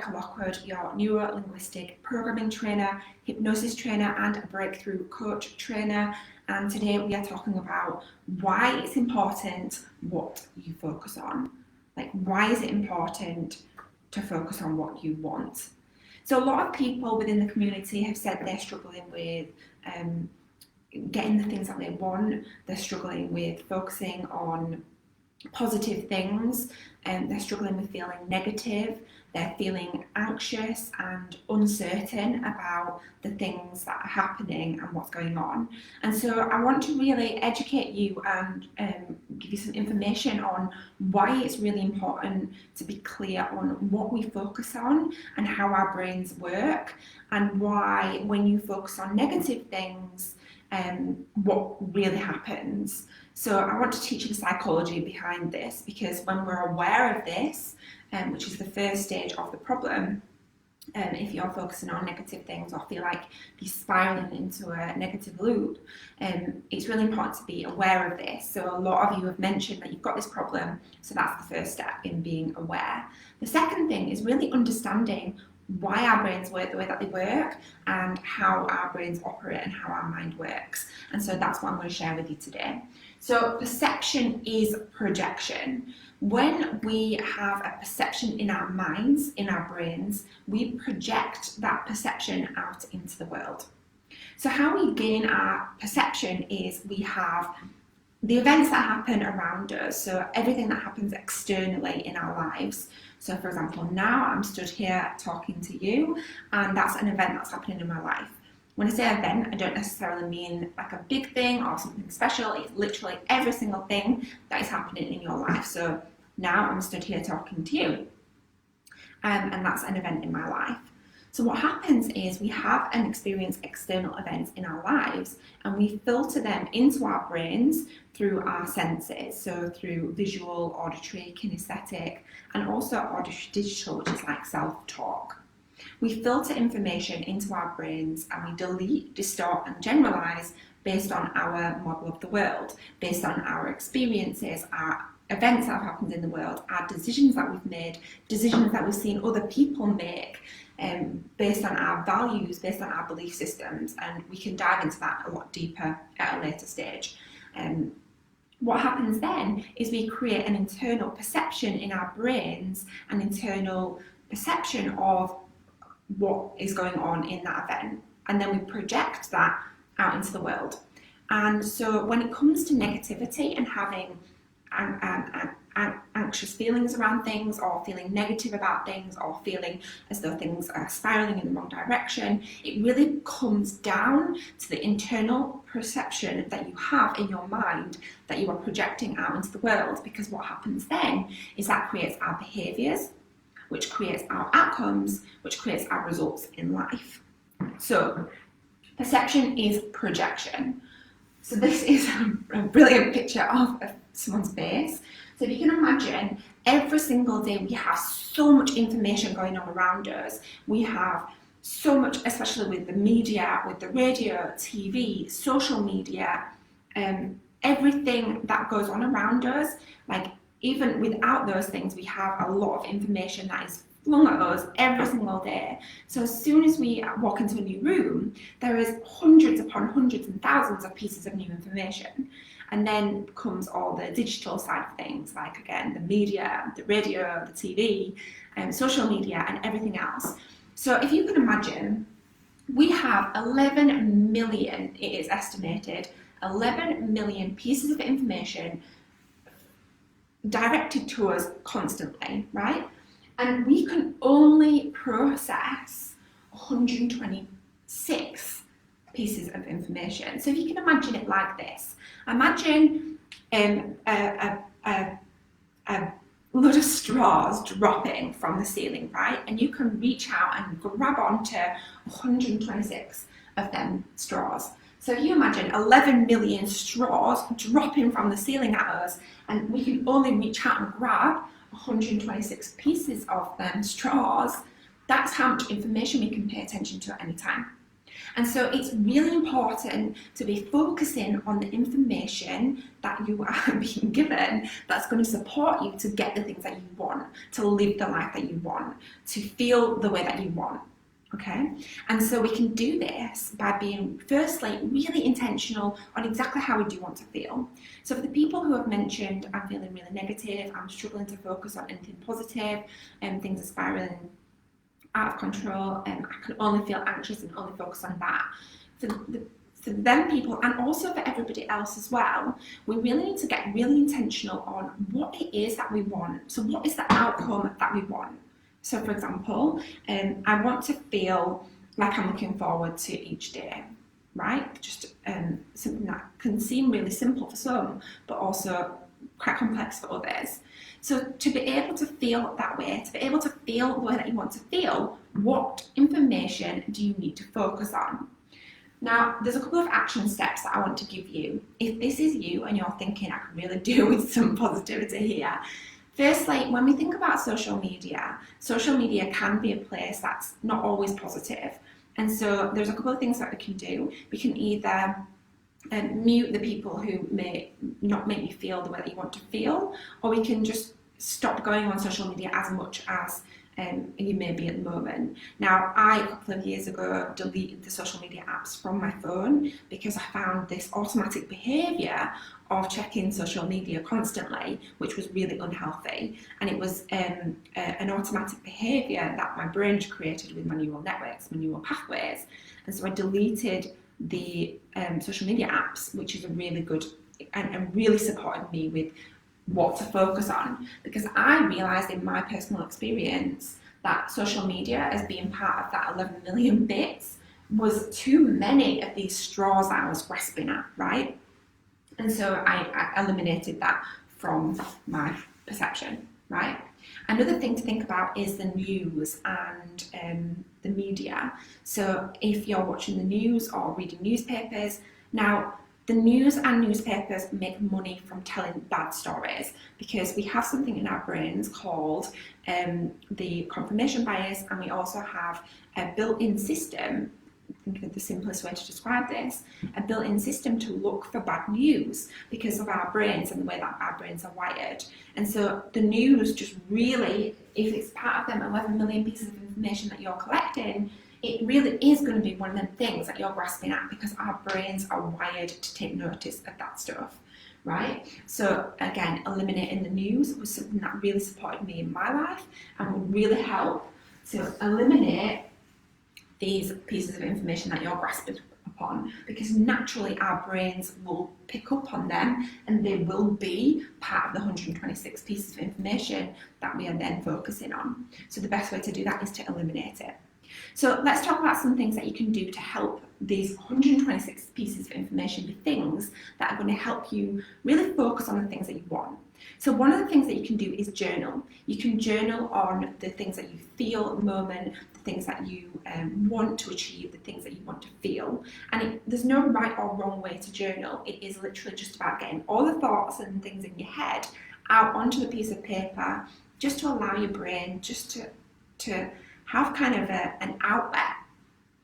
Rebecca Lockwood, your neuro-linguistic programming trainer, hypnosis trainer and a breakthrough coach trainer, and today we are talking about why it's important what you focus on. Like, why is it important to focus on what you want? So a lot of people within the community have said they're struggling with getting the things that they want, they're struggling with focusing on positive things, and they're struggling with feeling negative, they're feeling anxious and uncertain about the things that are happening and what's going on. And so I want to really educate you and give you some information on why it's really important to be clear on what we focus on and how our brains work, and why when you focus on negative things, what really happens. So I want to teach you the psychology behind this, because when we're aware of this, which is the first stage of the problem, if you're focusing on negative things or feel like you're spiraling into a negative loop, it's really important to be aware of this. So a lot of you have mentioned that you've got this problem, so that's the first step in being aware. The second thing is really understanding why our brains work the way that they work and how our brains operate and how our mind works. And so that's what I'm going to share with you today. So perception is projection. When we have a perception in our minds, in our brains, we project that perception out into the world. So how we gain our perception is we have the events that happen around us, so everything that happens externally in our lives. So for example, now I'm stood here talking to you, and that's an event that's happening in my life. When I say event, I don't necessarily mean like a big thing or something special. It's literally every single thing that is happening in your life. So now I'm stood here talking to you, and that's an event in my life. So what happens is we have and experience external events in our lives, and we filter them into our brains through our senses, so through visual, auditory, kinesthetic, and also auditory digital, which is like self-talk. We filter information into our brains and we delete, distort and generalize based on our model of the world, based on our experiences, our events that have happened in the world, our decisions that we've made, decisions that we've seen other people make, based on our values, based on our belief systems, and we can dive into that a lot deeper at a later stage. What happens then is we create an internal perception in our brains, an internal perception of what is going on in that event, and then we project that out into the world. And so when it comes to negativity and having anxious feelings around things, or feeling negative about things, or feeling as though things are spiraling in the wrong direction, it really comes down to the internal perception that you have in your mind that you are projecting out into the world. Because what happens then is that creates our behaviours, which creates our outcomes, which creates our results in life. So perception is projection. So this is a brilliant picture of someone's face. So if you can imagine, every single day we have so much information going on around us. We have so much, especially with the media, with the radio, TV, social media, everything that goes on around us. Like, even without those things, we have a lot of information that is flung at us every single day. So as soon as we walk into a new room, there is hundreds upon hundreds and thousands of pieces of new information. And then comes all the digital side of things, like, again, the media, the radio, the TV, social media, and everything else. So if you can imagine, we have 11 million, it is estimated, 11 million pieces of information directed to us constantly, right? And we can only process 126 pieces of information. So if you can imagine it like this, imagine a load of straws dropping from the ceiling, right? And you can reach out and grab onto 126 of them straws. So if you imagine 11 million straws dropping from the ceiling at us, and we can only reach out and grab 126 pieces of them straws, that's how much information we can pay attention to at any time. And so it's really important to be focusing on the information that you are being given that's going to support you to get the things that you want, to live the life that you want, to feel the way that you want. Okay, and so we can do this by being, firstly, really intentional on exactly how we do want to feel. So for the people who have mentioned, I'm feeling really negative, I'm struggling to focus on anything positive, and things are spiraling out of control, and I can only feel anxious and only focus on that. For them people, and also for everybody else as well, we really need to get really intentional on what it is that we want. So what is the outcome that we want? So for example, I want to feel like I'm looking forward to each day, right? Just something that can seem really simple for some, but also quite complex for others. So to be able to feel that way, to be able to feel the way that you want to feel, what information do you need to focus on? Now, there's a couple of action steps that I want to give you. If this is you and you're thinking, I could really do with some positivity here. Firstly, when we think about social media can be a place that's not always positive. And so there's a couple of things that we can do. We can either mute the people who may not make you feel the way that you want to feel, or we can just stop going on social media as much as you may be at the moment. Now, I, a couple of years ago, deleted the social media apps from my phone because I found this automatic behaviour of checking social media constantly, which was really unhealthy. And it was an automatic behaviour that my brain created with my neural networks, my neural pathways. And so I deleted the social media apps, which is a really good and really supported me with what to focus on, because I realised in my personal experience that social media, as being part of that 11 million bits, was too many of these straws that I was grasping at, right? And so I eliminated that from my perception, right? Another thing to think about is the news and the media. So if you're watching the news or reading newspapers, now the news and newspapers make money from telling bad stories because we have something in our brains called the confirmation bias, and we also have a built-in system, I think the simplest way to describe this, a built-in system to look for bad news because of our brains and the way that our brains are wired. And so the news just really, if it's part of them 11 million pieces of information that you're collecting, it really is going to be one of them things that you're grasping at because our brains are wired to take notice of that stuff, right? So again, eliminating the news was something that really supported me in my life and would really help to eliminate these pieces of information that you're grasping upon, because naturally our brains will pick up on them and they will be part of the 126 pieces of information that we are then focusing on. So the best way to do that is to eliminate it. So let's talk about some things that you can do to help these 126 pieces of information be things that are going to help you really focus on the things that you want. So one of the things that you can do is journal. You can journal on the things that you feel at the moment, the things that you want to achieve, the things that you want to feel. And there's no right or wrong way to journal. It is literally just about getting all the thoughts and things in your head out onto the piece of paper, just to allow your brain just to have kind of an outlet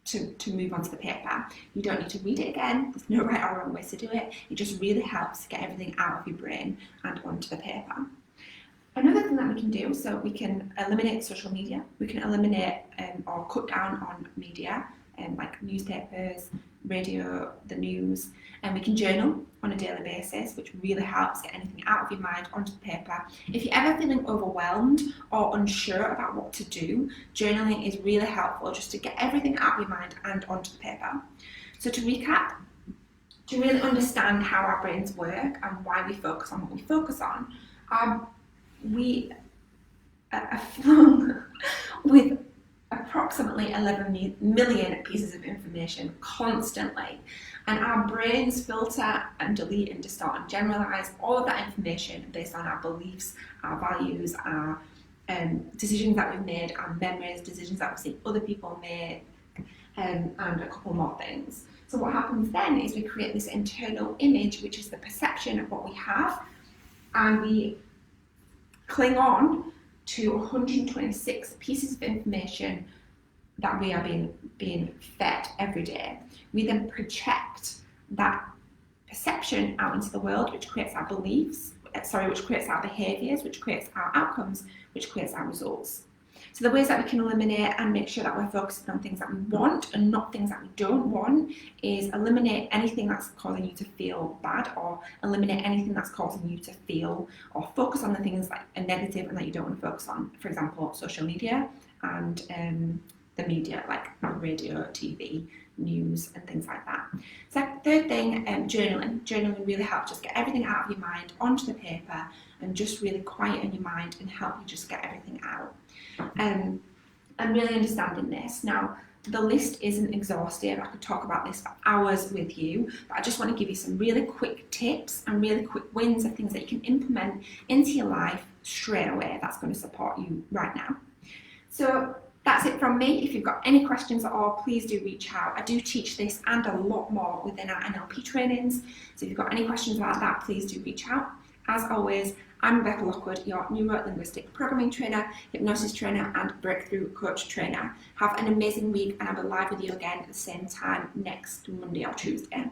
to move onto the paper. You don't need to read it again. There's no right or wrong way to do it. It just really helps to get everything out of your brain and onto the paper. Another thing that we can do, so we can eliminate social media. We can eliminate or cut down on media, like newspapers, radio, the news, and we can journal on a daily basis, which really helps get anything out of your mind onto the paper. If you're ever feeling overwhelmed or unsure about what to do, journaling is really helpful just to get everything out of your mind and onto the paper. So to recap, to really understand how our brains work and why we focus on what we focus on, we are flung with approximately 11 million pieces of information constantly, and our brains filter and delete and distort and generalize all of that information based on our beliefs, our values, our decisions that we've made, our memories, decisions that we've seen other people make, and a couple more things. So what happens then is we create this internal image, which is the perception of what we have, and we cling on to 126 pieces of information that we are being fed every day, we then project that perception out into the world, which creates our beliefs, which creates our behaviours, which creates our outcomes, which creates our results. So the ways that we can eliminate and make sure that we're focusing on things that we want and not things that we don't want is eliminate anything that's causing you to feel bad, or eliminate anything that's causing you to feel, or focus on the things that are negative and that you don't want to focus on. For example, social media and the media, like radio, TV, news, and things like that. So third thing, journaling. Journaling really helps just get everything out of your mind onto the paper and just really quieten your mind and help you just get everything out. I'm really understanding this. Now, the list isn't exhaustive. I could talk about this for hours with you, but I just want to give you some really quick tips and really quick wins of things that you can implement into your life straight away that's going to support you right now. So that's it from me. If you've got any questions at all, please do reach out. I do teach this and a lot more within our NLP trainings. So if you've got any questions about that, please do reach out. As always, I'm Rebecca Lockwood, your neuro-linguistic programming trainer, hypnosis trainer, and breakthrough coach trainer. Have an amazing week, and I'll be live with you again at the same time next Monday or Tuesday.